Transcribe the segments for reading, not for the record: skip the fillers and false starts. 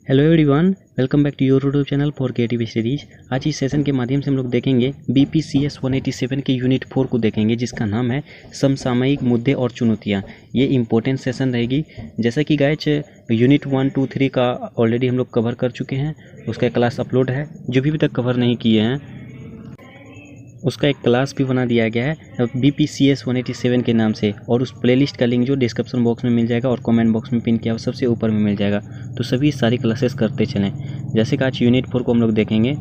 Hello everyone, welcome back to your YouTube channel for creative studies. आज इस session के माध्यम से हम लोग देखेंगे BPCS 187 के यूनिट 4 को देखेंगे, जिसका नाम है समसामयिक मुद्दे और चुनौतियाँ। ये इंपॉर्टेंट सेशन रहेगी। जैसा कि गाइज यूनिट 1, 2, 3 का ऑलरेडी हम लोग कवर कर चुके हैं, उसका क्लास अपलोड है। जो भी अभी तक कवर नहीं किए हैं उसका एक क्लास भी बना दिया गया है BPCS 187 के नाम से, और उस प्लेलिस्ट का लिंक जो डिस्क्रिप्शन बॉक्स में मिल जाएगा और कमेंट बॉक्स में पिन किया हुआ सबसे ऊपर में मिल जाएगा। तो सभी सारी क्लासेस करते चलें। जैसे कि आज यूनिट 4 को हम लोग देखेंगे।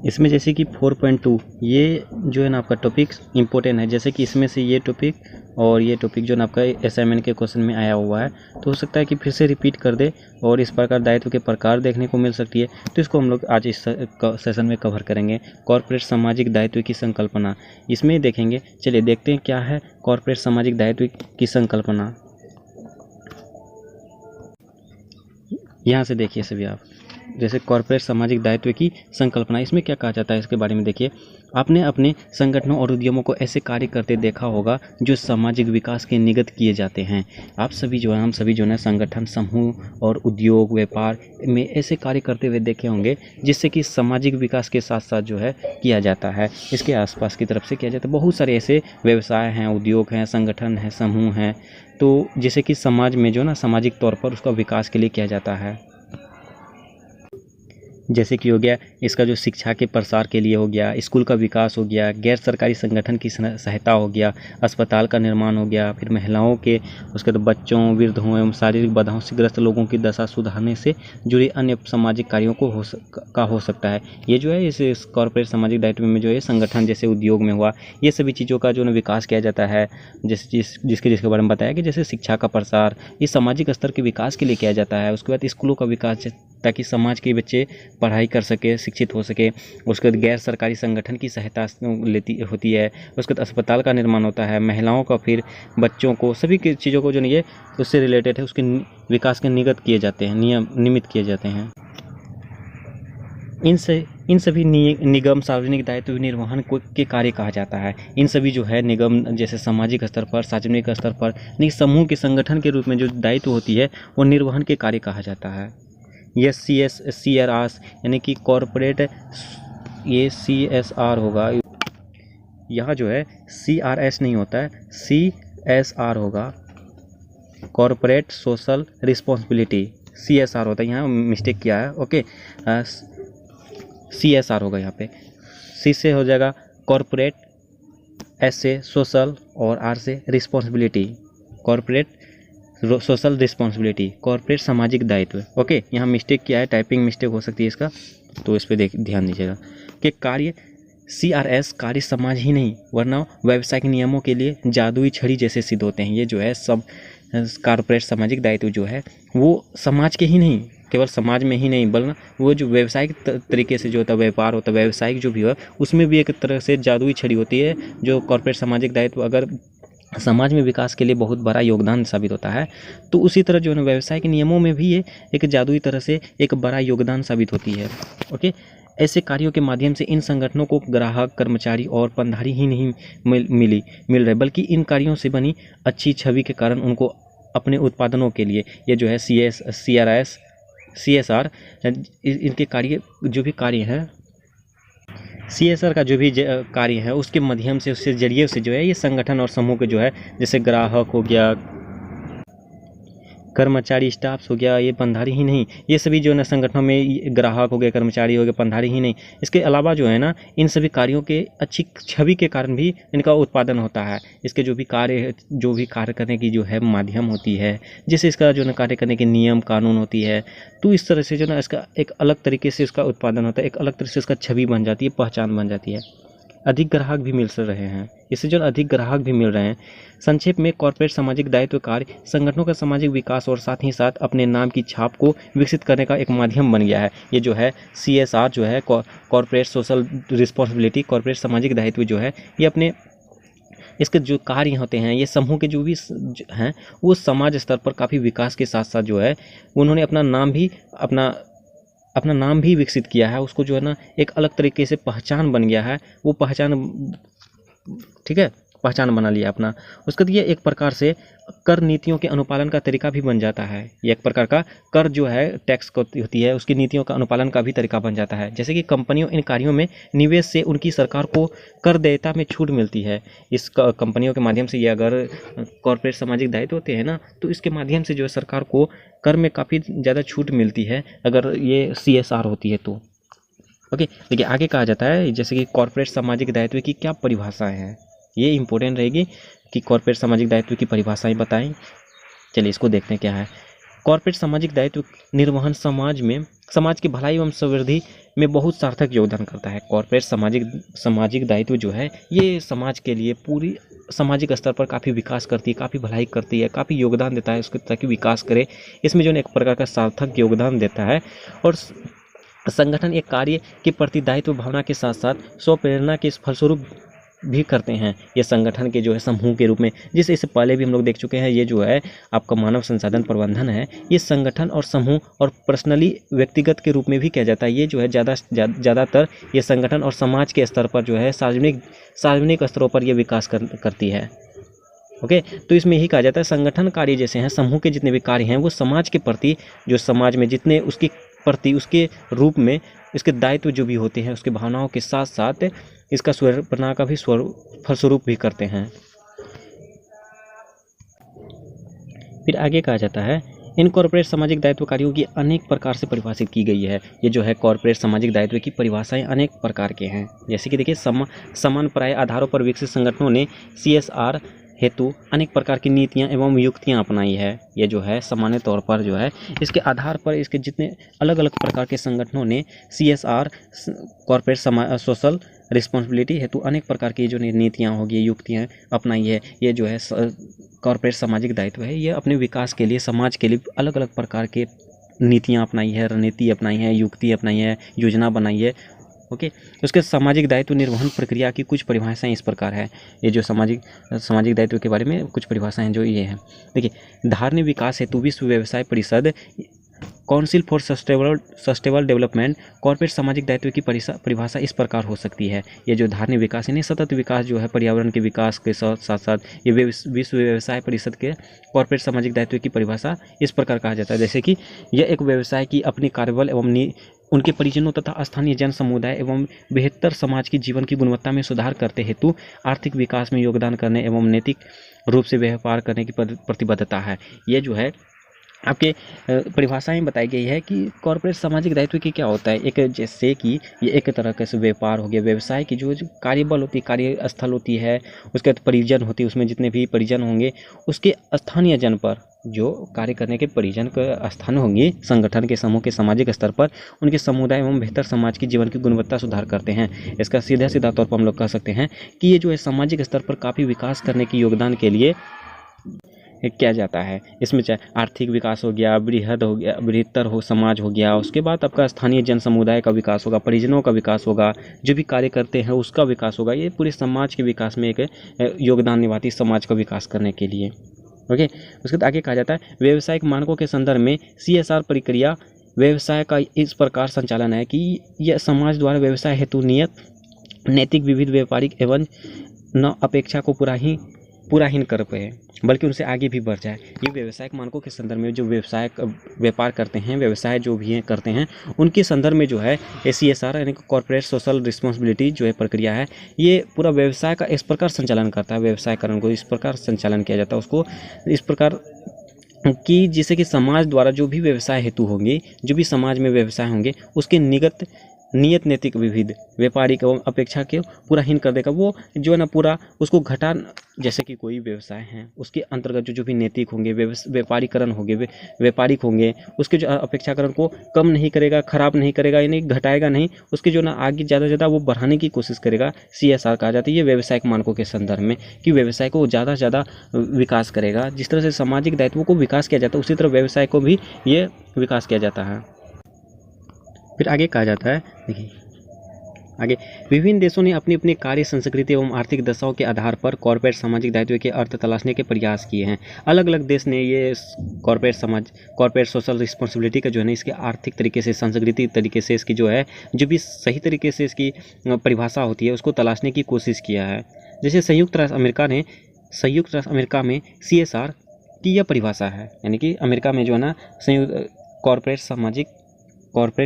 इसमें जैसे कि 4.2 ये जो है ना आपका टॉपिक इम्पोर्टेंट है। जैसे कि इसमें से ये टॉपिक और ये टॉपिक जो है ना आपका असाइनमेंट के क्वेश्चन में आया हुआ है, तो हो सकता है कि फिर से रिपीट कर दे और इस प्रकार दायित्व के प्रकार देखने को मिल सकती है। तो इसको हम लोग आज इस सेशन में कवर करेंगे। कॉर्पोरेट सामाजिक दायित्व की संकल्पना इसमें देखेंगे। चलिए देखते हैं क्या है कॉर्पोरेट सामाजिक दायित्व की संकल्पना। यहाँ से देखिए सभी आप, जैसे कॉर्पोरेट सामाजिक दायित्व की संकल्पना, इसमें क्या कहा जाता है इसके बारे में देखिए। आपने अपने संगठनों और उद्यमों को ऐसे कार्य करते देखा होगा जो सामाजिक विकास के निगत किए जाते हैं। आप सभी जो है, हम सभी जो है संगठन, समूह और उद्योग, व्यापार में ऐसे कार्य करते हुए देखे होंगे जिससे कि सामाजिक विकास के साथ साथ जो है किया जाता है, इसके आसपास की तरफ से किया जाता है। बहुत सारे ऐसे व्यवसाय हैं, उद्योग हैं, संगठन हैं, समूह हैं, तो जैसे कि समाज में जो ना सामाजिक तौर पर उसका विकास के लिए किया जाता है। जैसे कि हो गया इसका जो शिक्षा के प्रसार के लिए हो गया, स्कूल का विकास हो गया, गैर सरकारी संगठन की सहायता हो गया, अस्पताल का निर्माण हो गया, फिर महिलाओं के, उसके बाद बच्चों, वृद्धों एवं शारीरिक बाधाओं से ग्रस्त लोगों की दशा सुधारने से जुड़े अन्य सामाजिक कार्यों को हो सकता है। ये जो है इस कॉर्पोरेट सामाजिक दायित्व में जो है संगठन जैसे उद्योग में हुआ, ये सभी चीज़ों का जो है विकास किया जाता है। जैसे जिसके बारे में बताया कि जैसे शिक्षा का प्रसार, ये सामाजिक स्तर के विकास के लिए किया जाता है। उसके बाद स्कूलों का विकास ताकि समाज के बच्चे पढ़ाई कर सके, शिक्षित हो सके। उसके बाद गैर सरकारी संगठन की सहायता होती है। उसके बाद अस्पताल का निर्माण होता है, महिलाओं का, फिर बच्चों को, सभी की चीज़ों को जो ये उससे रिलेटेड है उसके विकास के निगत किए जाते हैं, निमित किए जाते हैं। इन सभी निगम सार्वजनिक दायित्व निर्वहन के कार्य कहा जाता है। इन सभी जो है निगम जैसे सामाजिक स्तर पर, सार्वजनिक स्तर पर, यानी समूह के संगठन के रूप में जो दायित्व होती है वो निर्वहन के कार्य कहा जाता है। ये CSR यानी कि कॉर्पोरेट, ये CSR होगा। यहाँ जो है CRS नहीं होता है, CSR होगा, कॉर्पोरेट सोशल रिस्पॉन्सिबिलिटी। CSR होता है, यहाँ मिस्टेक किया है, ओके। CSR होगा यहाँ पे। C से हो जाएगा कॉर्पोरेट, S से सोशल और R से responsibility, corporate social responsibility, corporate सामाजिक दायित्व। ओके, यहाँ मिस्टेक किया है, टाइपिंग मिस्टेक हो सकती है इसका, तो इस पर ध्यान दीजिएगा कि कार्य CRS कार्य समाज ही नहीं वरना व्यावसायिक नियमों के लिए जादुई छड़ी जैसे सिद्ध होते हैं। ये जो है सब कॉर्पोरेट सामाजिक दायित्व जो है वो समाज के ही नहीं, केवल समाज में ही नहीं, बल्कि वो जो व्यावसायिक तरीके से जो होता है, व्यापार होता है, व्यावसायिक जो भी हो, उसमें भी एक तरह से जादुई छड़ी होती है। जो कॉर्पोरेट सामाजिक दायित्व अगर समाज में विकास के लिए बहुत बड़ा योगदान साबित होता है, तो उसी तरह जो है व्यवसाय के नियमों में भी ये एक जादुई तरह से एक बड़ा योगदान साबित होती है। ओके, ऐसे कार्यों के माध्यम से इन संगठनों को ग्राहक, कर्मचारी और पनधारी ही नहीं मिल रहे, बल्कि इन कार्यों से बनी अच्छी छवि के कारण उनको अपने उत्पादनों के लिए ये जो है CSR इनके कार्य जो भी कार्य हैं, CSR का जो भी कार्य है उसके माध्यम से, उसके जरिए से जो है ये संगठन और समूह के जो है जैसे ग्राहक हो गया, कर्मचारी, स्टाफ्स हो गया, ये पंधारी ही नहीं, ये सभी जो है ना संगठनों में ग्राहक हो गए, कर्मचारी हो गए, पंधारी ही नहीं, इसके अलावा जो है ना इन सभी कार्यों के अच्छी छवि के कारण भी इनका उत्पादन होता है। इसके जो भी कार्य करने की जो है माध्यम होती है, जैसे इसका जो है कार्य करने के नियम कानून होती है, तो इस तरह से जो ना इसका एक अलग तरीके से इसका उत्पादन होता है, एक अलग तरह से इसका छवि बन जाती है, पहचान बन जाती है। अधिक ग्राहक भी मिल रहे हैं, इससे जो अधिक ग्राहक भी मिल रहे हैं। संक्षेप में कॉर्पोरेट सामाजिक दायित्व कार्य संगठनों का सामाजिक विकास और साथ ही साथ अपने नाम की छाप को विकसित करने का एक माध्यम बन गया है। ये जो है CSR जो है कॉर्पोरेट सोशल रिस्पॉन्सिबिलिटी, कॉर्पोरेट सामाजिक दायित्व जो है ये अपने इसके जो कार्य होते हैं, ये समूह के जो भी हैं वो समाज स्तर पर काफ़ी विकास के साथ साथ जो है उन्होंने अपना नाम भी विकसित किया है। उसको जो है ना एक अलग तरीके से पहचान बन गया है, वो पहचान, ठीक है, पहचान बना लिया अपना। उसके बाद ये एक प्रकार से कर नीतियों के अनुपालन का तरीका भी बन जाता है। ये एक प्रकार का कर जो है टैक्स होती है उसकी नीतियों का अनुपालन का भी तरीका बन जाता है। जैसे कि कंपनियों इन कार्यों में निवेश से उनकी सरकार को कर देयता में छूट मिलती है। इस कंपनियों के माध्यम से ये अगर कॉर्पोरेट सामाजिक दायित्व होते हैं ना, तो इसके माध्यम से जो है सरकार को कर में काफ़ी ज़्यादा छूट मिलती है अगर ये CSR होती है तो। ओके, देखिए आगे कहा जाता है जैसे कि कॉर्पोरेट सामाजिक दायित्व की क्या परिभाषाएं हैं, ये इंपॉर्टेंट रहेगी कि कॉर्पोरेट सामाजिक दायित्व की परिभाषाएं बताएं। चलिए इसको देखते हैं क्या है। कॉर्पोरेट सामाजिक दायित्व निर्वहन समाज की भलाई एवं समृद्धि में बहुत सार्थक योगदान करता है। कॉर्पोरेट सामाजिक दायित्व जो है ये समाज के लिए पूरी सामाजिक स्तर पर काफ़ी विकास करती है, काफ़ी भलाई करती है, काफ़ी योगदान देता है उसको ताकि विकास करे। इसमें जो है एक प्रकार का सार्थक योगदान देता है और संगठन एक कार्य के प्रति दायित्व भावना के साथ साथ स्वप्रेरणा के फलस्वरूप भी करते हैं। ये संगठन के जो है समूह के रूप में, जिसे इससे पहले भी हम लोग देख चुके हैं, ये जो है आपका मानव संसाधन प्रबंधन है, ये संगठन और समूह और पर्सनली व्यक्तिगत के रूप में भी किया जाता है। ये जो है ज़्यादातर ये संगठन और समाज के स्तर पर जो है सार्वजनिक स्तरों पर ये विकास करती है। ओके, तो इसमें यही कहा जाता है संगठन कार्य जैसे हैं, समूह के जितने भी कार्य हैं वो समाज के प्रति जो समाज में जितने उसकी प्रति उसके रूप में इसके दायित्व जो भी होते हैं उसके भावनाओं के साथ साथ इसका स्वरूपना का भी फलस्वरूप भी करते हैं। फिर आगे कहा जाता है इन कॉर्पोरेट सामाजिक दायित्व कार्यों की अनेक प्रकार से परिभाषित की गई है। ये जो है कॉर्पोरेट सामाजिक दायित्व की परिभाषाएं अनेक प्रकार के हैं। जैसे कि देखिए समान प्राय आधारों पर विकसित संगठनों ने CSR हेतु अनेक प्रकार की नीतियां एवं युक्तियां अपनाई है। ये जो है सामान्य तौर पर जो है इसके आधार पर इसके जितने अलग अलग प्रकार के संगठनों ने CSR कॉर्पोरेट सोशल रिस्पॉन्सिबिलिटी हेतु अनेक प्रकार की जो नीतियां होगी युक्तियां अपनाई है। ये जो है कॉर्पोरेट सामाजिक दायित्व है, ये अपने विकास के लिए समाज के लिए अलग अलग प्रकार के नीतियां अपनाई है, रणनीति अपनाई है, युक्ति अपनाई है, योजना बनाई है। ओके, उसके सामाजिक दायित्व निर्वहन प्रक्रिया की कुछ परिभाषाएं इस प्रकार है। ये जो सामाजिक दायित्व के बारे में कुछ परिभाषाएं जो ये हैं, देखिए धारणीय विकास हेतु विश्व व्यवसाय परिषद council for sustainable development corporate सामाजिक दायित्व की परिभाषा इस प्रकार हो सकती है। ये जो धारणीय विकास यानी सतत विकास जो है पर्यावरण के विकास के साथ साथ ये विश्व व्यवसाय परिषद के कॉर्पोरेट सामाजिक दायित्व की परिभाषा इस प्रकार कहा जाता है। जैसे कि यह एक व्यवसाय की अपनी कार्यबल एवं उनके परिजनों तथा स्थानीय जन समुदाय एवं बेहतर समाज की जीवन की गुणवत्ता में सुधार करते हेतु आर्थिक विकास में योगदान करने एवं नैतिक रूप से व्यापार करने की प्रतिबद्धता है। ये जो है आपके परिभाषाएं बताई गई है कि कॉर्पोरेट सामाजिक दायित्व की क्या होता है। एक जैसे कि ये एक तरह का व्यापार हो गया, व्यवसाय की जो कार्यबल होती है, कार्यस्थल होती है, उसके बाद परिजन होती है, उसमें जितने भी परिजन होंगे उसके स्थानीय जन पर जो कार्य करने के परिजन का स्थान होंगे संगठन के समूह के सामाजिक स्तर पर उनके समुदाय एवं बेहतर समाज की जीवन की गुणवत्ता सुधार करते हैं। इसका सीधा तौर पर हम लोग कह सकते हैं कि ये जो है सामाजिक स्तर पर काफ़ी विकास करने के योगदान के लिए किया जाता है। इसमें चाहे आर्थिक विकास हो गया, बृहत्तर हो समाज हो गया, उसके बाद आपका स्थानीय जन समुदाय का विकास होगा, परिजनों का विकास होगा, जो भी कार्य करते हैं उसका विकास होगा। ये पूरे समाज के विकास में एक योगदान निभाती समाज का विकास करने के लिए। ओके, उसके बाद आगे कहा जाता है व्यावसायिक मानकों के संदर्भ में CSR प्रक्रिया व्यवसाय का इस प्रकार संचालन है कि यह समाज द्वारा व्यवसाय हेतु नियत नैतिक विविध व्यापारिक एवं न अपेक्षा को पूराहीन कर पाए बल्कि उनसे आगे भी बढ़ जाए। ये व्यावसायिक मानकों के संदर्भ में जो व्यापार करते हैं, व्यवसाय जो भी करते हैं, उनके संदर्भ में जो है CSR यानी कॉर्पोरेट सोशल रिस्पॉन्सिबिलिटी जो है प्रक्रिया है, ये पूरा व्यवसाय का इस प्रकार संचालन करता है। व्यवसायकरण को इस प्रकार संचालन किया जाता है, उसको इस प्रकार कि जिससे कि समाज द्वारा जो भी व्यवसाय हेतु होंगे, जो भी समाज में व्यवसाय होंगे, उसके नियत नैतिक विविध व्यापारिक एवं अपेक्षा के पूराहीन कर देगा। वो जो है ना पूरा उसको घटा, जैसे कि कोई व्यवसाय है उसके अंतर्गत जो भी नैतिक होंगे, व्यापारिक होंगे, उसके जो अपेक्षाकरण को कम नहीं करेगा, खराब नहीं करेगा, यानी घटाएगा नहीं, उसके जो ना आगे ज़्यादा वो बढ़ाने की कोशिश करेगा। CSR कहा जाता है ये व्यावसायिक मानकों के संदर्भ में कि व्यवसाय को ज़्यादा से ज़्यादा विकास करेगा। जिस तरह से सामाजिक दायित्वों को विकास किया जाता है उसी तरह व्यवसाय को भी ये विकास किया जाता है। फिर आगे कहा जाता है, देखिए आगे विभिन्न देशों ने अपनी अपनी कार्य संस्कृति एवं आर्थिक दशाओं के आधार पर कॉर्पोरेट सामाजिक दायित्व के अर्थ तलाशने के प्रयास किए हैं। अलग अलग देश ने ये कॉर्पोरेट सोशल रिस्पॉन्सिबिलिटी का जो है ना इसके आर्थिक तरीके से, सांस्कृतिक तरीके से, इसकी जो है जो भी सही तरीके से इसकी परिभाषा होती है उसको तलाशने की कोशिश किया है। जैसे संयुक्त राष्ट्र अमेरिका में CSR की यह परिभाषा है, यानी कि अमेरिका में जो है ना संयुक्त कॉर्पोरेट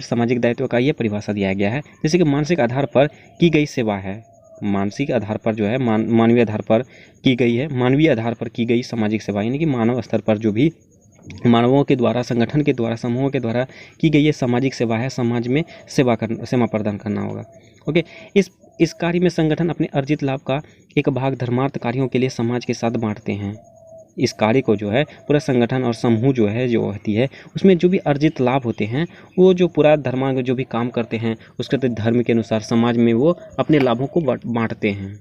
सामाजिक दायित्व का यह परिभाषा दिया गया है, जैसे कि मानसिक आधार पर की गई सेवा है, मानसिक आधार पर जो है मानवीय आधार पर की गई है, मानवीय आधार पर की गई सामाजिक सेवा, यानी कि मानव स्तर पर जो भी मानवों के द्वारा, संगठन के द्वारा, समूहों के द्वारा की गई ये सामाजिक सेवा है, समाज में सेवा प्रदान करना होगा। ओके, इस कार्य में संगठन अपने अर्जित लाभ का एक भाग धर्मार्थ कार्यों के लिए समाज के साथ बांटते हैं। इस कार्य को जो है पूरा संगठन और समूह जो है जो होती है उसमें जो भी अर्जित लाभ होते हैं वो जो पूरा धर्मांग जो भी काम करते हैं उसके धर्म के अनुसार समाज में वो अपने लाभों को बांटते हैं।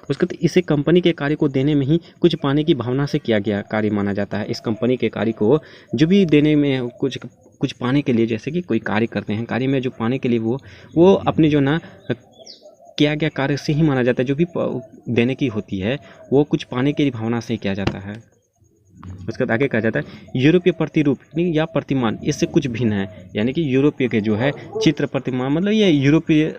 उसके तो इसे कंपनी के कार्य को देने में ही कुछ पाने की भावना से किया गया कार्य माना जाता है। इस कंपनी के कार्य को जो भी देने में कुछ पाने के लिए, जैसे कि कोई कार्य करते हैं, कार्य में जो पाने के लिए वो अपने जो ना किया गया कार्य से ही माना जाता है। जो भी देने की होती है वो कुछ पाने की भावना से ही किया जाता है। उसके बाद आगे कहा जाता है यूरोपीय प्रतिरूप या प्रतिमान इससे कुछ भिन्न है, यानी कि यूरोपीय के जो है चित्र प्रतिमान, मतलब ये यूरोपीय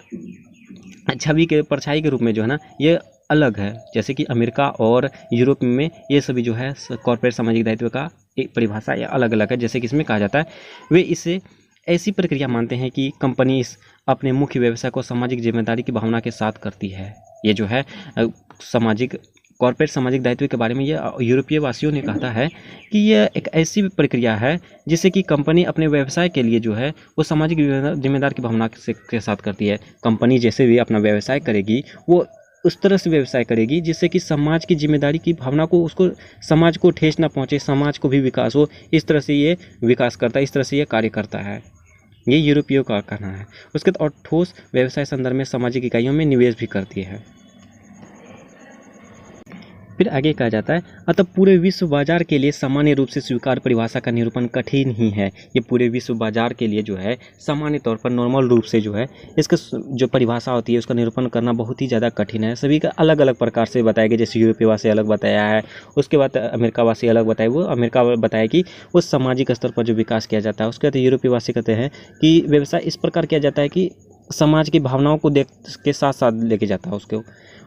छवि के परछाई के रूप में जो है ना ये अलग है। जैसे कि अमेरिका और यूरोप में ये सभी जो है कॉर्पोरेट सामाजिक दायित्व का एक परिभाषा या अलग अलग है। जैसे कि इसमें कहा जाता है वे इसे ऐसी प्रक्रिया मानते हैं कि कंपनी अपने मुख्य व्यवसाय को सामाजिक जिम्मेदारी की भावना के साथ करती है। ये जो है कॉर्पोरेट सामाजिक दायित्व के बारे में ये यूरोपीय वासियों ने कहा है कि यह एक ऐसी प्रक्रिया है जिससे कि कंपनी अपने व्यवसाय के लिए जो है वो सामाजिक जिम्मेदार की भावना के साथ करती है। कंपनी जैसे भी अपना व्यवसाय करेगी वो उस तरह से व्यवसाय करेगी जिससे कि समाज की जिम्मेदारी की भावना को, उसको समाज को ठेस ना पहुंचे, समाज को भी विकास हो, इस तरह से ये विकास करता है, इस तरह से ये कार्य करता है। ये यूरोपीयों का कहना है। उसके बाद और ठोस व्यवसाय संदर्भ में सामाजिक इकाइयों में निवेश भी करती है। फिर आगे कहा जाता है अतः पूरे विश्व बाजार के लिए सामान्य रूप से स्वीकार परिभाषा का निरूपण कठिन ही है। ये पूरे विश्व बाजार के लिए जो है सामान्य तौर पर नॉर्मल रूप से जो है इसका जो परिभाषा होती है उसका निरूपण करना बहुत ही ज़्यादा कठिन है। सभी का अलग अलग प्रकार से बताया गया, जैसे यूरोपीय वासी अलग बताया है, उसके बाद अमेरिका वासी अलग बताया, वो अमेरिका बताया कि वो सामाजिक स्तर पर जो विकास किया जाता है। उसके बाद यूरोपीय वासी कहते हैं कि व्यवसाय इस प्रकार किया जाता है कि समाज की भावनाओं को देख के साथ साथ लेके जाता है उसको।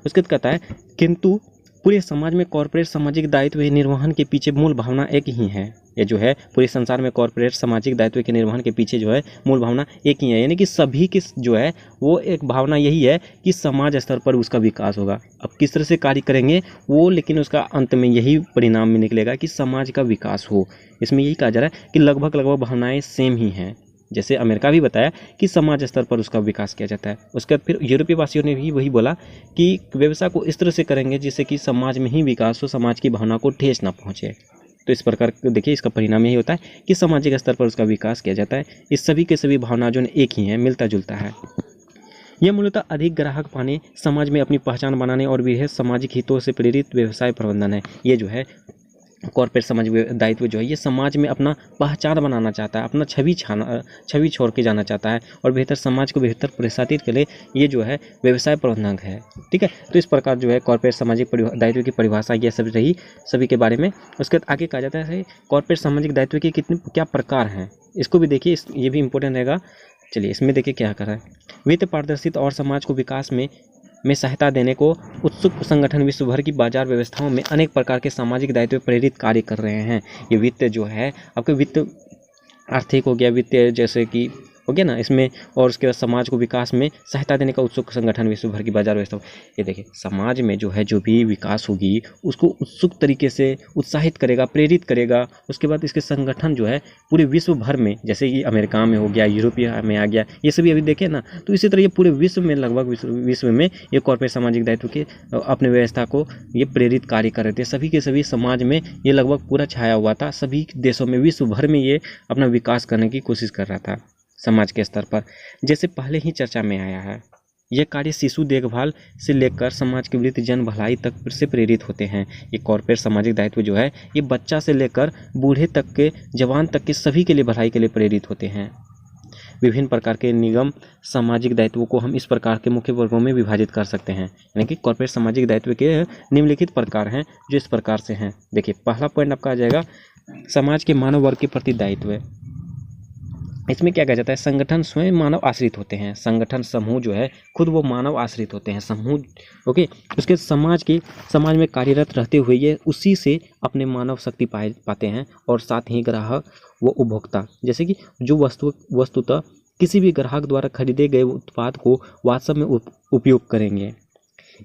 उसके बाद कहता है किंतु पूरे समाज में कॉर्पोरेट सामाजिक दायित्व निर्वहन के पीछे मूल भावना एक ही है। ये जो है पूरे संसार में कॉर्पोरेट सामाजिक दायित्व के निर्वहन के पीछे जो है मूल भावना एक ही है, यानी कि सभी की जो है वो एक भावना यही है कि समाज स्तर पर उसका विकास होगा। अब किस तरह से कार्य करेंगे वो, लेकिन उसका अंत में यही परिणाम में निकलेगा कि समाज का विकास हो। इसमें यही कहा जा रहा है कि लगभग भावनाएं सेम ही हैं। जैसे अमेरिका भी बताया कि समाज स्तर पर उसका विकास किया जाता है। उसके बाद फिर यूरोपीय वासियों ने भी वही बोला कि व्यवसाय को इस तरह से करेंगे जिससे कि समाज में ही विकास हो, समाज की भावना को ठेस ना पहुंचे। तो इस प्रकार देखिए इसका परिणाम यही होता है कि सामाजिक स्तर पर उसका विकास किया जाता है। इस सभी के सभी भावना जो एक ही है, मिलता जुलता है। यह मूलतः अधिक ग्राहक पाने, समाज में अपनी पहचान बनाने और भी सामाजिक हितों से प्रेरित व्यवसाय प्रबंधन है। ये जो है कॉर्पोरेट सामाजिक दायित्व जो है ये समाज में अपना पहचान बनाना चाहता है, अपना छवि छोड़ के जाना चाहता है और बेहतर समाज को बेहतर प्रसारित के लिए ये जो है व्यवसाय प्रबंधन है। ठीक है, तो इस प्रकार जो है कॉर्पोरेट सामाजिक दायित्व की परिभाषा ये सब रही सभी के बारे में। उसके बाद आगे कहा जाता है कॉर्पोरेट सामाजिक दायित्व के क्या प्रकार हैं, इसको भी देखिए, ये भी इंपॉर्टेंट रहेगा। चलिए इसमें देखिए क्या कर रहा है। वित्त पारदर्शिता और समाज को विकास में सहायता देने को उत्सुक संगठन विश्व भर की बाजार व्यवस्थाओं में अनेक प्रकार के सामाजिक दायित्व प्रेरित कार्य कर रहे हैं। ये वित्त जो है आपके वित्त आर्थिक हो गया, वित्तीय जैसे कि हो गया ना इसमें, और उसके बाद समाज को विकास में सहायता देने का उत्सुक संगठन विश्व भर की बाजार व्यवस्था। ये देखिए समाज में जो है जो भी विकास होगी उसको उत्सुक तरीके से उत्साहित करेगा, प्रेरित करेगा। उसके बाद इसके संगठन जो है पूरे विश्व भर में, जैसे कि अमेरिका में हो गया, यूरोपीय में आ गया, ये सभी अभी देखे ना, तो इसी तरह ये पूरे विश्व में लगभग विश्व में ये कॉर्पोरेट सामाजिक दायित्व के अपने व्यवस्था को ये प्रेरित कार्य कर रहे थे। सभी के सभी समाज में ये लगभग पूरा छाया हुआ था। सभी देशों में विश्व भर में ये अपना विकास करने की कोशिश कर रहा था समाज के स्तर पर। जैसे पहले ही चर्चा में आया है, यह कार्य शिशु देखभाल से लेकर समाज के वृद्ध जन भलाई तक से प्रेरित होते हैं। ये कॉर्पोरेट सामाजिक दायित्व जो है ये बच्चा से लेकर बूढ़े तक के, जवान तक के सभी के लिए भलाई के लिए प्रेरित होते हैं। विभिन्न प्रकार के निगम सामाजिक दायित्वों को हम इस प्रकार के मुख्य वर्गों में विभाजित कर सकते हैं, यानी कि कॉर्पोरेट सामाजिक दायित्व के निम्नलिखित प्रकार हैं जो इस प्रकार से हैं। देखिए पहला पॉइंट आपका आ जाएगा समाज के मानव वर्ग के प्रति दायित्व। इसमें क्या कहा जाता है, संगठन स्वयं मानव आश्रित होते हैं। संगठन समूह जो है खुद वो मानव आश्रित होते हैं समूह। ओके, उसके समाज में कार्यरत रहते हुए ये उसी से अपने मानव शक्ति पाते हैं, और साथ ही ग्राहक वो उपभोक्ता, जैसे कि जो वस्तुतः किसी भी ग्राहक द्वारा खरीदे गए उत्पाद को वास्तव में उपयोग करेंगे।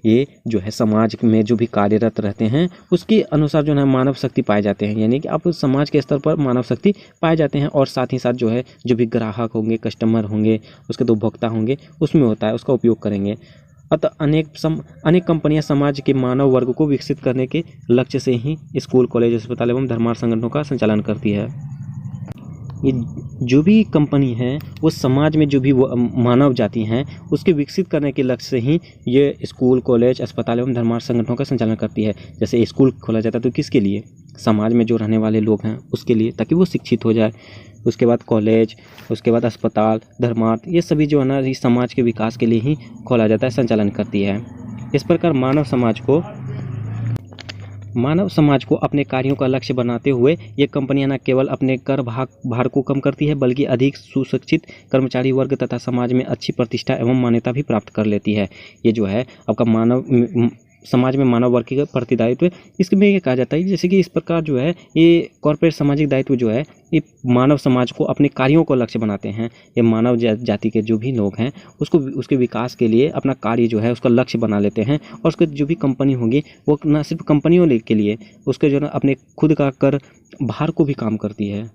ये जो है समाज में जो भी कार्यरत रहते हैं उसके अनुसार जो है मानव शक्ति पाए जाते हैं, यानी कि आप समाज के स्तर पर मानव शक्ति पाए जाते हैं, और साथ ही साथ जो है जो भी ग्राहक होंगे, कस्टमर होंगे, उसके तो उपभोक्ता होंगे, उसमें होता है, उसका उपयोग करेंगे। अतः अनेक कंपनियां समाज के मानव वर्ग को विकसित करने के लक्ष्य से ही स्कूल, कॉलेज, अस्पताल एवं धर्मार्थ संगठनों का संचालन करती है। ये जो भी कंपनी है वो समाज में जो भी वो मानव जाति हैं उसके विकसित करने के लक्ष्य से ही ये स्कूल, कॉलेज, अस्पताल एवं धर्मार्थ संगठनों का संचालन करती है। जैसे स्कूल खोला जाता है तो किसके लिए, समाज में जो रहने वाले लोग हैं उसके लिए, ताकि वो शिक्षित हो जाए। उसके बाद कॉलेज, उसके बाद अस्पताल, धर्मार्थ, ये सभी जो है ना इस समाज के विकास के लिए ही खोला जाता है, संचालन करती है। इस प्रकार मानव समाज को अपने कार्यों का लक्ष्य बनाते हुए ये कंपनियां न केवल अपने कर भार को कम करती है, बल्कि अधिक सुशिक्षित कर्मचारी वर्ग तथा समाज में अच्छी प्रतिष्ठा एवं मान्यता भी प्राप्त कर लेती है। ये जो है आपका समाज में मानव वर्ग के प्रति दायित्व, इसमें ये कहा जाता है जैसे कि इस प्रकार जो है ये कॉर्पोरेट सामाजिक दायित्व जो है ये मानव समाज को अपने कार्यों को लक्ष्य बनाते हैं। ये मानव जाति के जो भी लोग हैं उसको उसके विकास के लिए अपना कार्य जो है उसका लक्ष्य बना लेते हैं, और उसके जो भी कंपनी होगी वो न सिर्फ कंपनियों के लिए उसके जो है अपने खुद का कर भार को भी काम करती है।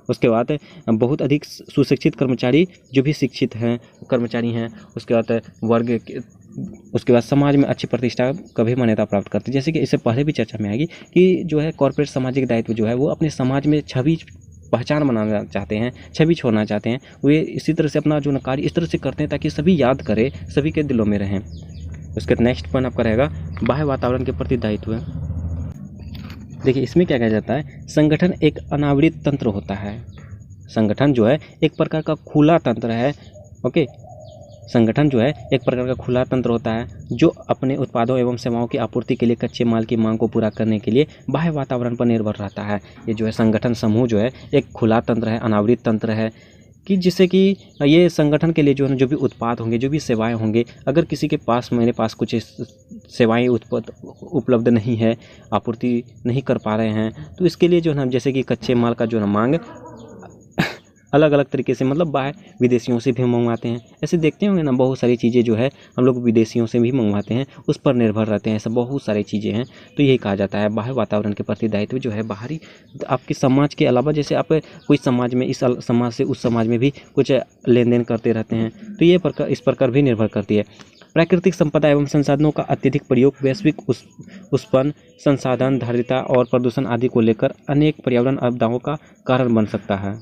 उसके बाद बहुत अधिक सुशिक्षित कर्मचारी जो भी शिक्षित हैं कर्मचारी हैं, उसके बाद वर्ग, उसके बाद समाज में अच्छी प्रतिष्ठा कभी मान्यता प्राप्त करती है। जैसे कि इससे पहले भी चर्चा में आएगी कि जो है कॉर्पोरेट सामाजिक दायित्व जो है वो अपने समाज में छवि पहचान बनाना चाहते हैं, छवि छोड़ना चाहते हैं। वे इसी तरह से अपना जो कार्य इस तरह से करते हैं ताकि सभी याद करें, सभी के दिलों में रहें। उसके नेक्स्ट पॉइंट आपका रहेगा बाह्य वातावरण के प्रति दायित्व। देखिए इसमें क्या कहा जाता है, संगठन एक अनावृत तंत्र होता है। संगठन जो है एक प्रकार का खुला तंत्र है। ओके, संगठन जो है एक प्रकार का खुला तंत्र होता है जो अपने उत्पादों एवं सेवाओं की आपूर्ति के लिए कच्चे माल की मांग को पूरा करने के लिए बाह्य वातावरण पर निर्भर रहता है। ये जो है संगठन समूह जो है एक खुला तंत्र है, अनावृत तंत्र है, कि जिससे कि ये संगठन के लिए जो है जो भी उत्पाद होंगे, जो भी सेवाएं होंगे, अगर किसी के पास मेरे पास कुछ सेवाएं उपलब्ध नहीं है, आपूर्ति नहीं कर पा रहे हैं, तो इसके लिए जो है जैसे कि कच्चे माल का जो है मांग अलग अलग तरीके से, मतलब बाहर विदेशियों से भी मंगवाते हैं। ऐसे देखते होंगे ना बहुत सारी चीज़ें जो है हम लोग विदेशियों से भी मंगवाते हैं, उस पर निर्भर रहते हैं। ऐसा बहुत सारी चीज़ें हैं। तो यही कहा जाता है बाह्य वातावरण के प्रति दायित्व जो है बाहरी आपके समाज के अलावा, जैसे आप कोई समाज में इस समाज से उस समाज में भी कुछ लेन देन करते रहते हैं, तो ये इस प्रकार भी निर्भर करती है। प्राकृतिक संपदा एवं संसाधनों का अत्यधिक प्रयोग वैश्विक उष्णन, संसाधन धारिता और प्रदूषण आदि को लेकर अनेक पर्यावरण आपदाओं का कारण बन सकता है।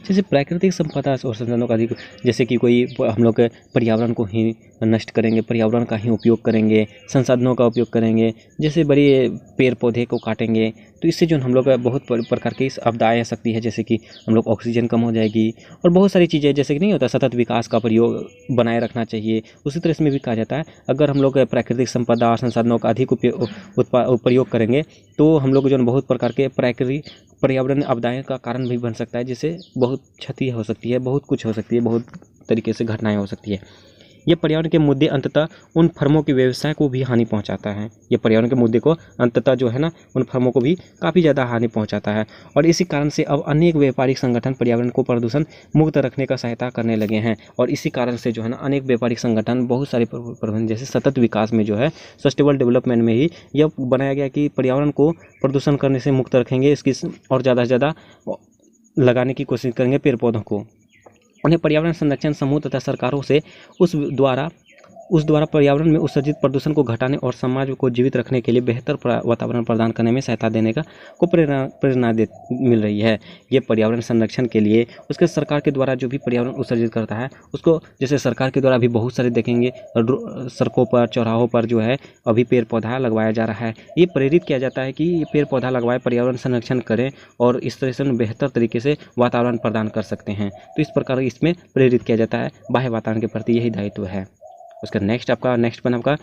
जैसे प्राकृतिक संपदा और संसाधनों का अधिक, जैसे कि कोई हम लोग पर्यावरण को ही नष्ट करेंगे, पर्यावरण का ही उपयोग करेंगे, संसाधनों का उपयोग करेंगे, जैसे बड़े पेड़ पौधे को काटेंगे, तो इससे जो हम लोग बहुत प्रकार की आपदाएं आ सकती है। जैसे कि हम लोग ऑक्सीजन कम हो जाएगी और बहुत सारी चीज़ें, जैसे कि नहीं होता सतत विकास का प्रयोग बनाए रखना चाहिए। उसी तरह इसमें भी कहा जाता है अगर हम लोग प्राकृतिक संपदा और संसाधनों का अधिक प्रयोग करेंगे तो हम लोग जो बहुत प्रकार के पर्यावरण आपदाएं का कारण भी बन सकता है, जिससे बहुत क्षति हो सकती है, बहुत कुछ हो सकती है, बहुत तरीके से घटनाएं हो सकती है। ये पर्यावरण के मुद्दे अंततः उन फर्मों के व्यवसाय को भी हानि पहुंचाता है। ये पर्यावरण के मुद्दे को अंततः जो है ना उन फर्मों को भी काफ़ी ज़्यादा हानि पहुंचाता है, और इसी कारण से अब अनेक व्यापारिक संगठन पर्यावरण को प्रदूषण मुक्त रखने का सहायता करने लगे हैं। और इसी कारण से जो है ना अनेक व्यापारिक संगठन बहुत सारे प्रबंधन, जैसे सतत विकास में जो है सस्टेनेबल डेवलपमेंट में ही यह बनाया गया कि पर्यावरण को प्रदूषण करने से मुक्त रखेंगे, इसकी और ज़्यादा से ज़्यादा लगाने की कोशिश करेंगे पेड़ पौधों को। उन्हें पर्यावरण संरक्षण समूह तथा सरकारों से उस द्वारा पर्यावरण में उत्सर्जित प्रदूषण को घटाने और समाज को जीवित रखने के लिए बेहतर वातावरण प्रदान करने में सहायता देने को प्रेरणा मिल रही है। ये पर्यावरण संरक्षण के लिए उसके सरकार के द्वारा जो भी पर्यावरण उत्सर्जित करता है उसको, जैसे सरकार के द्वारा भी बहुत सारे देखेंगे सड़कों पर, चौराहों पर जो है अभी पेड़ पौधा लगवाया जा रहा है। ये प्रेरित किया जाता है कि ये पेड़ पौधा लगवाए, पर्यावरण संरक्षण करें और इस तरह से बेहतर तरीके से वातावरण प्रदान कर सकते हैं। तो इस प्रकार इसमें प्रेरित किया जाता है। बाह्य वातावरण के प्रति यही दायित्व है। उसका नेक्स्ट पॉइंट आपका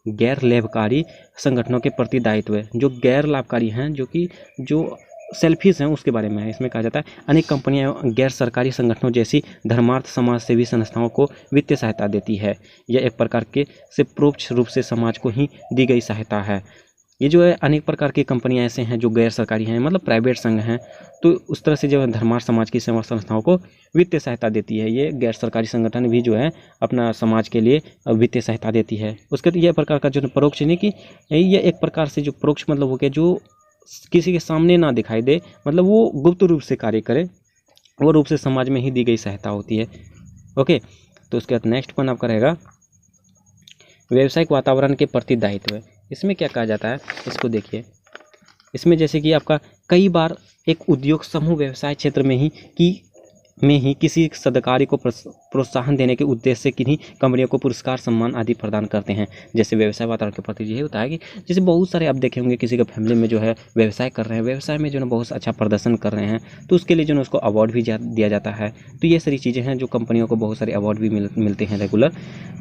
गैर लाभकारी संगठनों के प्रति दायित्व है। जो गैर लाभकारी हैं, जो सेल्फिश हैं उसके बारे में है। इसमें कहा जाता है अनेक कंपनियां एवं गैर सरकारी संगठनों जैसी धर्मार्थ समाज सेवी संस्थाओं को वित्तीय सहायता देती है। यह एक प्रकार के से परोक्ष रूप से समाज को ही दी गई सहायता है। ये जो है अनेक प्रकार की कंपनियां ऐसे हैं जो गैर सरकारी हैं, मतलब प्राइवेट संघ हैं, तो उस तरह से जो है धर्मार्थ समाज की सेवा संस्थाओं को वित्तीय सहायता देती है। ये गैर सरकारी संगठन भी जो है अपना समाज के लिए वित्तीय सहायता देती है। उसके तो यह प्रकार का जो परोक्ष नहीं कि ये एक प्रकार से जो परोक्ष मतलब हो गया जो किसी के सामने ना दिखाई दे, मतलब वो गुप्त रूप से कार्य करे, वो रूप से समाज में ही दी गई सहायता होती है। ओके, तो उसके बाद नेक्स्ट पॉइंट आपका रहेगा व्यावसायिक वातावरण के प्रति दायित्व। इसमें क्या कहा जाता है, इसको देखिए। इसमें जैसे कि आपका कई बार एक उद्योग समूह व्यवसाय क्षेत्र में ही किसी सदकारी को प्रोत्साहन देने के उद्देश्य से किन्हीं कंपनियों को पुरस्कार सम्मान आदि प्रदान करते हैं। जैसे व्यवसाय वातावरण के प्रति यही होता है कि जैसे बहुत सारे आप देखे होंगे किसी का फैमिली में जो है व्यवसाय कर रहे हैं, व्यवसाय में जो है बहुत अच्छा प्रदर्शन कर रहे हैं, तो उसके लिए जो है उसको अवार्ड भी दिया जाता है। तो ये सारी चीज़ें हैं जो कंपनियों को बहुत सारे अवार्ड भी मिलते हैं रेगुलर।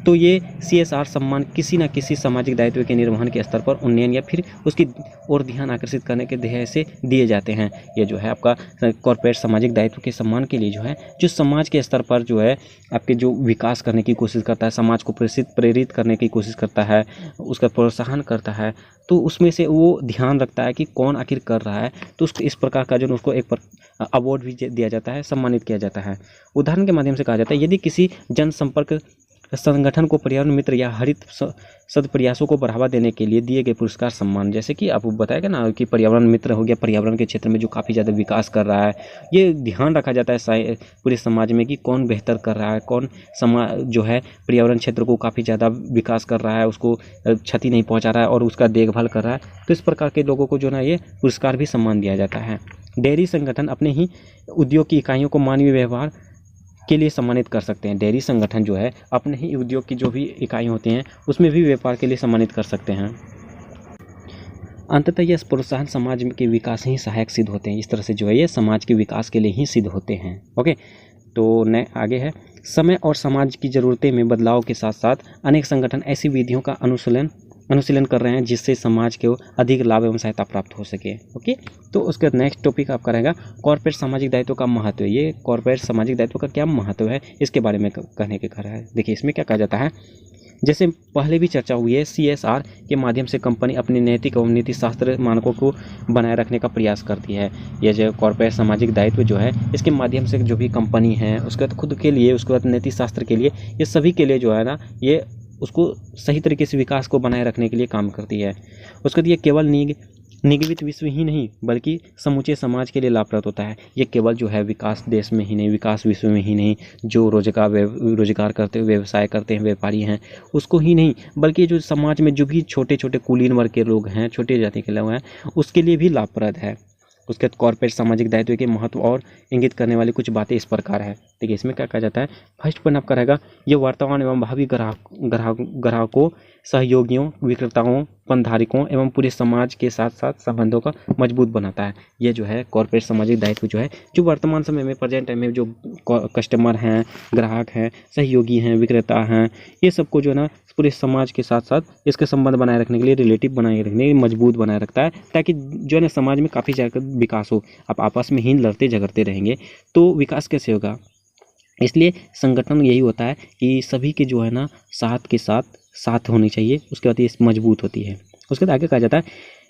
तो ये CSR सम्मान किसी न किसी सामाजिक दायित्व के निर्वहन के स्तर पर उन्नयन या फिर उसकी ओर ध्यान आकर्षित करने के ध्येय से दिए जाते हैं। ये जो है आपका कॉर्पोरेट सामाजिक दायित्व के सम्मान के लिए जो है जो समाज के स्तर पर जो है आपके जो विकास करने की कोशिश करता है, समाज को प्रेरित करने की कोशिश करता है, उसका प्रोत्साहन करता है, तो उसमें से वो ध्यान रखता है कि कौन आखिर कर रहा है, तो उसको इस प्रकार का जो उसको एक अवार्ड भी दिया जाता है, सम्मानित किया जाता है। उदाहरण के माध्यम से कहा जाता है यदि किसी जनसंपर्क संगठन को पर्यावरण मित्र या हरित सदप्रयासों को बढ़ावा देने के लिए दिए गए पुरस्कार सम्मान, जैसे कि आपको बताया ना कि पर्यावरण मित्र हो गया, पर्यावरण के क्षेत्र में जो काफ़ी ज़्यादा विकास कर रहा है, ये ध्यान रखा जाता है पूरे समाज में कि कौन बेहतर कर रहा है, कौन समाज जो है पर्यावरण क्षेत्र को काफ़ी ज़्यादा विकास कर रहा है, उसको क्षति नहीं पहुँचा रहा है और उसका देखभाल कर रहा है। तो इस प्रकार के लोगों को जो ना ये पुरस्कार भी सम्मान दिया जाता है। डेयरी संगठन अपने ही उद्योग की इकाइयों को मानवीय व्यवहार के लिए सम्मानित कर सकते हैं। डेयरी संगठन जो है अपने ही उद्योग की जो भी इकाई होती हैं उसमें भी व्यापार के लिए सम्मानित कर सकते हैं। अंततः यह प्रोत्साहन समाज के विकास ही सहायक सिद्ध होते हैं। इस तरह से जो है ये समाज के विकास के लिए ही सिद्ध होते हैं। ओके, तो आगे है समय और समाज की ज़रूरतें में बदलाव के साथ साथ अनेक संगठन ऐसी विधियों का अनुशीलन कर रहे हैं जिससे समाज को अधिक लाभ एवं सहायता प्राप्त हो सके। ओके, तो उसके बाद नेक्स्ट टॉपिक आपका रहेगा कॉर्पोरेट सामाजिक दायित्व का महत्व। ये कॉर्पोरेट सामाजिक दायित्व का क्या महत्व है इसके बारे में कहने के खा है। देखिए इसमें क्या कहा जाता है, जैसे पहले भी चर्चा हुई है, CSR के माध्यम से कंपनी अपने नैतिक एवं नीति शास्त्र मानकों को बनाए रखने का प्रयास करती है। यह जो कॉर्पोरेट सामाजिक दायित्व जो है इसके माध्यम से जो भी कंपनी है उसके बाद खुद के लिए, उसके बाद नीति शास्त्र के लिए, ये सभी के लिए जो है ना ये उसको सही तरीके से विकास को बनाए रखने के लिए काम करती है। उसके बाद ये केवल निगमित विश्व ही नहीं बल्कि समूचे समाज के लिए लाभप्रद होता है। ये केवल जो है विकास देश में ही नहीं, विकास विश्व में ही नहीं, जो रोजगार करते हुए व्यवसाय करते हैं व्यापारी हैं उसको ही नहीं, बल्कि जो समाज में जो भी छोटे छोटे कुलीन वर्ग के लोग हैं, छोटे जाति के लोग हैं, उसके लिए भी लाभप्रद है। उसके बाद कॉर्पोरेट सामाजिक दायित्व के महत्व और इंगित करने वाली कुछ बातें इस प्रकार है। देखिए इसमें क्या कहा जाता है, फर्स्ट पॉइंट आपका रहेगा ये वर्तमान एवं भावी ग्राहकों, सहयोगियों, विक्रेताओं, पंधारिकों एवं पूरे समाज के साथ साथ संबंधों का मजबूत बनाता है। ये जो है कॉर्पोरेट सामाजिक दायित्व जो है जो वर्तमान समय में प्रेजेंट टाइम में जो कस्टमर हैं, ग्राहक हैं, सहयोगी हैं, विक्रेता हैं, ये सबको जो है ना पूरे समाज के साथ साथ इसके संबंध बनाए रखने के लिए, रिलेटिव बनाए रखने के लिए मजबूत बनाए रखता है, ताकि जो है ना समाज में काफ़ी ज़्यादा विकास हो। आप आपस में ही लड़ते झगड़ते रहेंगे तो विकास कैसे होगा। इसलिए संगठन यही होता है कि सभी के जो है ना साथ के साथ होनी चाहिए, उसके बाद ये मजबूत होती है। उसके बाद आगे कहा जाता है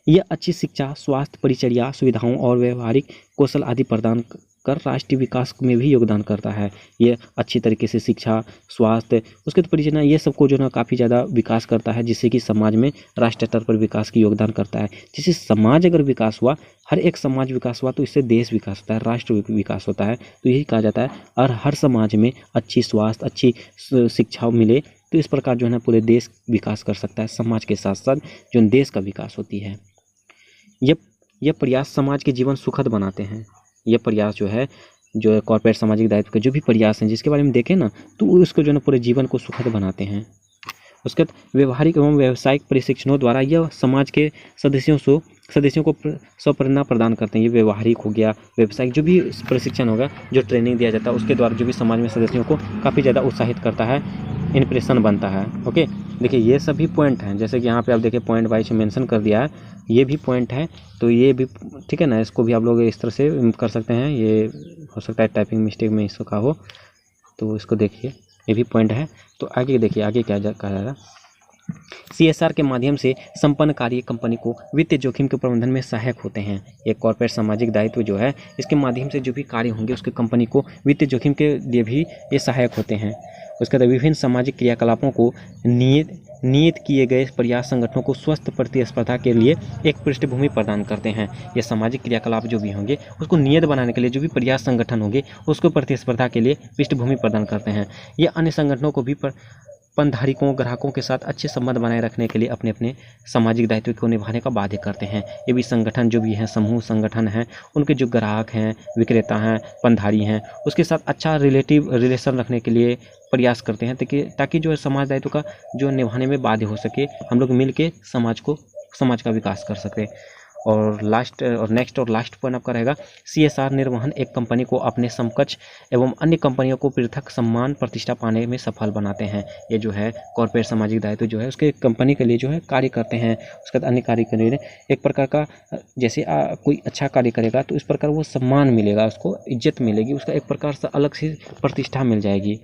यह अच्छी शिक्षा, स्वास्थ्य, परिचर्या सुविधाओं और व्यवहारिक कौशल आदि प्रदान कर राष्ट्रीय विकास में भी योगदान करता है। ये अच्छी तरीके से शिक्षा, स्वास्थ्य, उसके बाद परिचर्या, ये सबको जो ना काफ़ी ज़्यादा विकास करता है, जिससे कि समाज में राष्ट्रीय स्तर पर विकास की योगदान करता है। जिससे समाज अगर विकास हुआ, हर एक समाज विकास हुआ तो इससे देश विकास होता है, राष्ट्र विकास होता है। तो यही कहा जाता है और हर समाज में अच्छी स्वास्थ्य, अच्छी शिक्षा मिले तो इस प्रकार जो है ना पूरे देश विकास कर सकता है। समाज के साथ साथ जो देश का विकास होती है, यह प्रयास समाज के जीवन सुखद बनाते हैं। ये प्रयास जो है कॉर्पोरेट सामाजिक दायित्व के जो भी प्रयास हैं जिसके बारे में देखें ना तो उसको जो है ना पूरे जीवन को सुखद बनाते हैं। उसके बाद व्यवहारिक एवं व्यावसायिक प्रशिक्षणों द्वारा यह समाज के सदस्यों को स्वप्रेरणा प्रदान करते हैं। ये व्यवहारिक हो गया, व्यावसायिक जो भी प्रशिक्षण होगा, जो ट्रेनिंग दिया जाता है उसके द्वारा जो भी समाज में सदस्यों को काफ़ी ज़्यादा उत्साहित करता है। इम्प्रेशन बनता है। ओके, देखिए ये सभी पॉइंट हैं, जैसे कि यहाँ पे आप देखिए पॉइंट वाइज मेंशन कर दिया है, ये भी पॉइंट है, तो ये भी ठीक है ना, इसको भी आप लोग इस तरह से कर सकते हैं। ये हो सकता है टाइपिंग मिस्टेक में इसका हो, तो इसको देखिए ये भी पॉइंट है। तो आगे देखिए आगे क्या कहा जा रहा है, CSR के माध्यम से संपन्न कार्य कंपनी को वित्तीय जोखिम के प्रबंधन में सहायक होते हैं। एक कॉर्पोरेट सामाजिक दायित्व जो है, इसके माध्यम से जो भी कार्य होंगे उसके कंपनी को वित्तीय जोखिम के लिए भी ये सहायक होते हैं। उसके बाद विभिन्न सामाजिक क्रियाकलापों को नियत किए गए प्रयास संगठनों को स्वस्थ प्रतिस्पर्धा के लिए एक पृष्ठभूमि प्रदान करते हैं। ये सामाजिक क्रियाकलाप जो भी होंगे उसको नियत बनाने के लिए जो भी प्रयास संगठन होंगे उसको प्रतिस्पर्धा के लिए पृष्ठभूमि प्रदान करते हैं। ये अन्य संगठनों को भी पनधारकों ग्राहकों के साथ अच्छे संबंध बनाए रखने के लिए अपने अपने सामाजिक दायित्व को निभाने का बाध्य करते हैं। ये भी संगठन जो भी हैं, समूह संगठन हैं, उनके जो ग्राहक हैं, विक्रेता हैं, पनधारी हैं, उसके साथ अच्छा रिलेशन रखने के लिए प्रयास करते हैं, ताकि जो है समाज दायित्व का जो निभाने में बाध्य हो सके, हम लोग मिल के समाज का विकास कर सकें। और नेक्स्ट और लास्ट पॉइंट आपका रहेगा, CSR निर्वहन एक कंपनी को अपने समकक्ष एवं अन्य कंपनियों को पृथक सम्मान प्रतिष्ठा पाने में सफल बनाते हैं। ये जो है कॉर्पोरेट सामाजिक दायित्व जो है उसके कंपनी के लिए जो है कार्य करते हैं। उसके बाद अन्य कार्य के लिए एक प्रकार का जैसे कोई अच्छा कार्य करेगा तो इस प्रकार वो सम्मान मिलेगा, उसको इज्जत मिलेगी, उसका एक प्रकार से अलग से प्रतिष्ठा मिल जाएगी।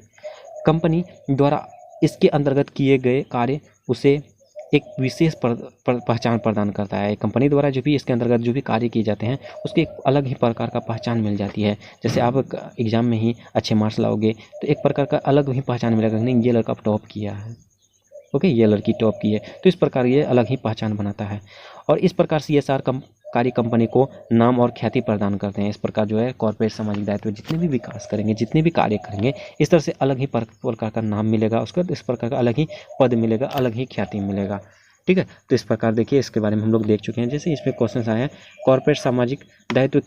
कंपनी द्वारा इसके अंतर्गत किए गए कार्य उसे एक विशेष पहचान प्रदान करता है। कंपनी द्वारा जो भी इसके अंतर्गत जो भी कार्य किए जाते हैं उसके एक अलग ही प्रकार का पहचान मिल जाती है। जैसे आप एग्ज़ाम में ही अच्छे मार्क्स लाओगे तो एक प्रकार का अलग ही पहचान मिलेगा, नहीं ये लड़का टॉप किया है, ओके, ये लड़की टॉप की है, तो इस प्रकार ये अलग ही पहचान बनाता है। और इस प्रकार CSR कार्य कंपनी को नाम और ख्याति प्रदान करते हैं। इस प्रकार जो है कॉर्पोरेट सामाजिक दायित्व जितने भी विकास करेंगे, जितने भी कार्य करेंगे, इस तरह से अलग ही प्रकार का नाम मिलेगा, उसका इस प्रकार का अलग ही पद मिलेगा, अलग ही ख्याति मिलेगा। ठीक है, तो इस प्रकार देखिए इसके बारे में हम लोग देख चुके हैं। जैसे इसमें क्वेश्चन आए हैं कॉर्पोरेट सामाजिक दायित्व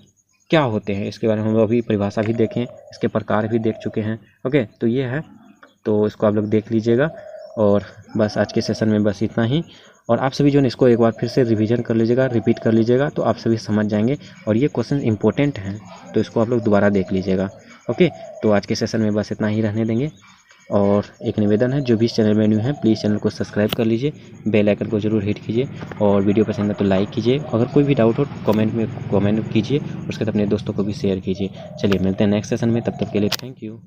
क्या होते हैं, इसके बारे में हम लोग अभी परिभाषा भी देखें, इसके प्रकार भी देख चुके हैं। ओके, तो ये है, तो इसको आप लोग देख लीजिएगा। और बस आज के सेशन में बस इतना ही। और आप सभी जो है इसको एक बार फिर से रिवीजन कर लीजिएगा, रिपीट कर लीजिएगा, तो आप सभी समझ जाएंगे। और ये क्वेश्चन इंपॉर्टेंट हैं, तो इसको आप लोग दोबारा देख लीजिएगा। ओके, तो आज के सेशन में बस इतना ही रहने देंगे। और एक निवेदन है, जो भी इस चैनल में न्यू है प्लीज़ चैनल को सब्सक्राइब कर लीजिए, बेल आइकन को जरूर हिट कीजिए, और वीडियो पसंद है तो लाइक कीजिए। अगर कोई भी डाउट हो कमेंट कीजिए, उसके बाद अपने दोस्तों को भी शेयर कीजिए। चलिए मिलते हैं नेक्स्ट सेशन में, तब तक के लिए थैंक यू।